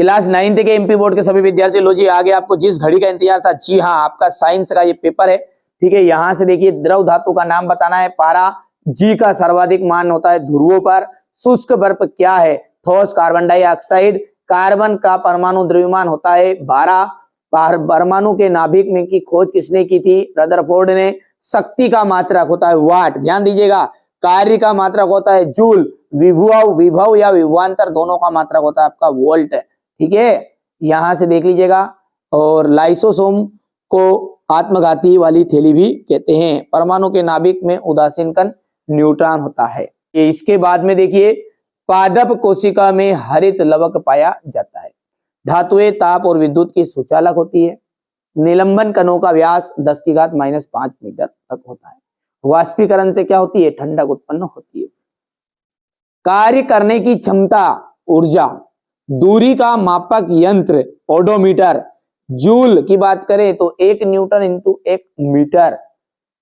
Class 9th के MP board के सभी विद्यार्थी, लो जी आगे आपको जिस घड़ी का इंतजार था, जी हाँ आपका साइंस का ये पेपर है। ठीक है, यहां से देखिए द्रव धातु का नाम बताना है, पारा, जी का सर्वाधिक मान होता है ध्रुवों पर, शुष्क बर्फ क्या है, ठोस कार्बन डाइऑक्साइड, कार्बन का परमाणु द्रव्यमान होता है 12, परमाणु के नाभिक में की खोज किसने की थी, रदरफोर्ड ने, शक्ति का मात्रक होता है वाट, ध्यान दीजिएगा, कार्य का मात्रक होता है जूल, विभव विभव या विभवांतर दोनों का मात्रक होता है आपका वोल्ट। ठीक है, यहां से देख लीजिएगा। और लाइसोसोम को आत्मघाती वाली थैली भी कहते हैं। परमाणु के नाभिक में उदासीन कण न्यूट्रॉन होता है। ये इसके बाद में देखिए पादप कोशिका में हरित लवक पाया जाता है। धातुएं ताप और विद्युत की सुचालक होती है। निलंबन कणों का व्यास 10⁻⁵ मीटर तक होता है। वाष्पीकरण से क्या होती है, ठंडक उत्पन्न होती है। कार्य करने की क्षमता ऊर्जा, दूरी का मापक यंत्र ओडोमीटर, जूल की बात करें तो 1 न्यूटन इंटू 1 मीटर।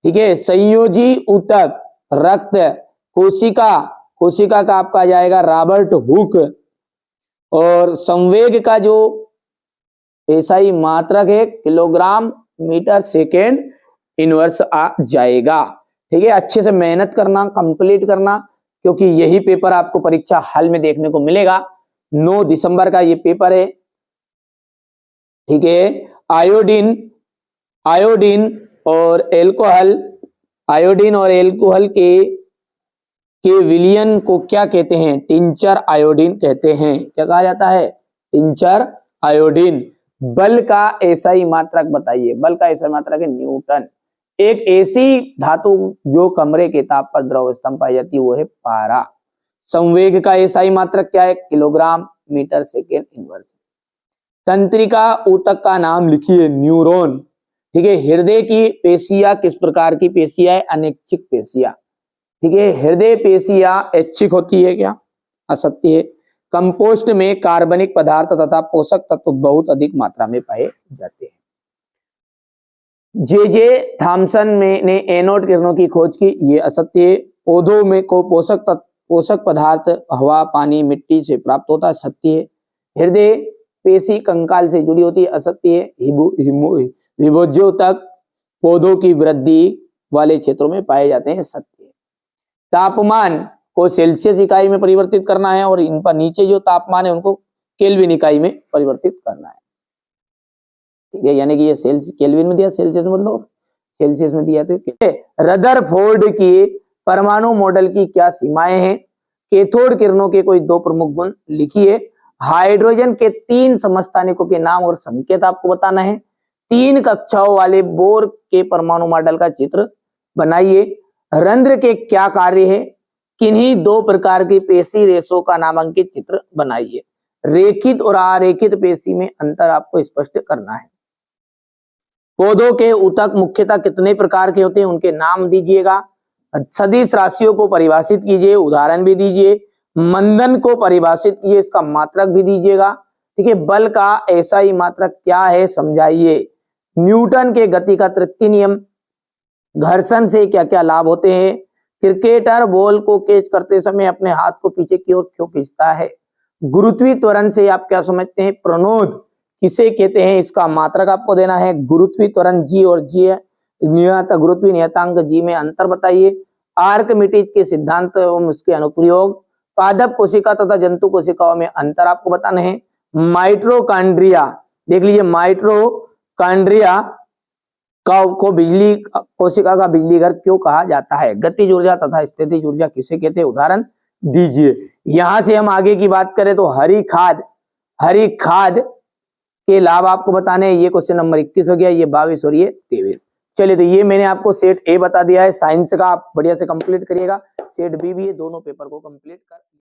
ठीक है, संयोजी ऊतक, रक्त, कोशिका, कोशिका का आपका जाएगा रॉबर्ट हुक, और संवेग का जो एसआई मात्रक है किलोग्राम मीटर सेकेंड इनवर्स आ जाएगा। ठीक है, अच्छे से मेहनत करना, कंप्लीट करना, क्योंकि यही पेपर आपको परीक्षा हॉल में देखने को मिलेगा। 9 दिसंबर का ये पेपर है। ठीक है, आयोडीन, आयोडीन और एल्कोहल, आयोडीन और एल्कोहल के विलयन को क्या कहते हैं, टिंचर आयोडीन कहते हैं। क्या कहा जाता है, टिंचर आयोडीन। बल का एसआई मात्रक बताइए, बल का एसआई मात्रक है न्यूटन। एक ऐसी धातु जो कमरे के ताप पर द्रव अवस्था में पाई जाती है वो है पारा। संवेग का एसआई मात्रक क्या है, किलोग्राम मीटर सेकेंड इनवर्स। तंत्रिका ऊतक का नाम लिखिए, न्यूरॉन। ठीक है, हृदय की पेशियां किस प्रकार की पेशियां है, अनैच्छिक पेशियां। ठीक है, हृदय पेशियां ऐच्छिक होती है क्या, असत्य है। कंपोस्ट में कार्बनिक पदार्थ तथा पोषक तत्व बहुत अधिक मात्रा में पाए जाते हैं। जे थॉमसन ने एनोड किरणों की खोज की, ये असत्य है। पौधों में को पोषक पदार्थ हवा, पानी, मिट्टी से प्राप्त होता है, सत्य है। हृदय पेशी कंकाल से जुड़ी होती है, असत्य है। विभोज्यों तक पौधों की वृद्धि वाले क्षेत्रों में पाए जाते हैं, सत्य है। तापमान को सेल्सियस इकाई में परिवर्तित करना है और इन पर नीचे जो तापमान है उनको केल्विन इकाई में परिवर्तित करना है। ठीक है, यानी कि ये केल्विन में दिया, सेल्सियस में बदलो, सेल्सियस में दिया। तो रदरफोर्ड की परमाणु मॉडल की क्या सीमाएं हैं, कैथोड किरणों के कोई 2 प्रमुख गुण लिखिए। हाइड्रोजन के 3 समस्थानिकों के नाम और संकेत आपको बताना है। 3 कक्षाओं वाले बोर के परमाणु मॉडल का चित्र बनाइए। रंध्र के क्या कार्य है, किन्हीं 2 प्रकार की पेशी रेशों का नामांकित चित्र बनाइए। रेखित और अरेखित पेशी में अंतर आपको स्पष्ट करना है। पौधों के ऊतक मुख्यतः कितने प्रकार के होते हैं, उनके नाम दीजिएगा। सदिश राशियों को परिभाषित कीजिए, उदाहरण भी दीजिए। मंदन को परिभाषित कीजिए, इसका मात्रक भी दीजिएगा। ठीक है, बल का एसआई मात्रक क्या है समझाइए। न्यूटन के गति का तृतीय नियम, घर्षण से क्या क्या लाभ होते हैं। क्रिकेटर बॉल को कैच करते समय अपने हाथ को पीछे की ओर क्यों खींचता है। गुरुत्वीय त्वरण से आप क्या समझते हैं, प्रणोद किसे कहते हैं, इसका मात्रक आपको देना है। गुरुत्वीय त्वरण जी और जी गुरुत्वीय नियतांक जी में अंतर बताइए। आर्किमिडीज के सिद्धांत एवं उसके अनुप्रयोग। पादप कोशिका तथा जंतु कोशिकाओं में अंतर आपको बताना है। माइटोकॉन्ड्रिया देख लीजिए, माइटोकॉन्ड्रिया को बिजली कोशिका का बिजली घर क्यों कहा जाता है। गतिज ऊर्जा तथा स्थितिज ऊर्जा किसे कहते हैं, उदाहरण दीजिए। यहां से हम आगे की बात करें तो हरी खाद के लाभ आपको बताने हैं। ये क्वेश्चन नंबर 21 हो गया, ये 22 और ये 23। चलिए, तो ये मैंने आपको सेट ए बता दिया है साइंस का, आप बढ़िया से कंप्लीट करिएगा। सेट बी भी है, दोनों पेपर को कंप्लीट कर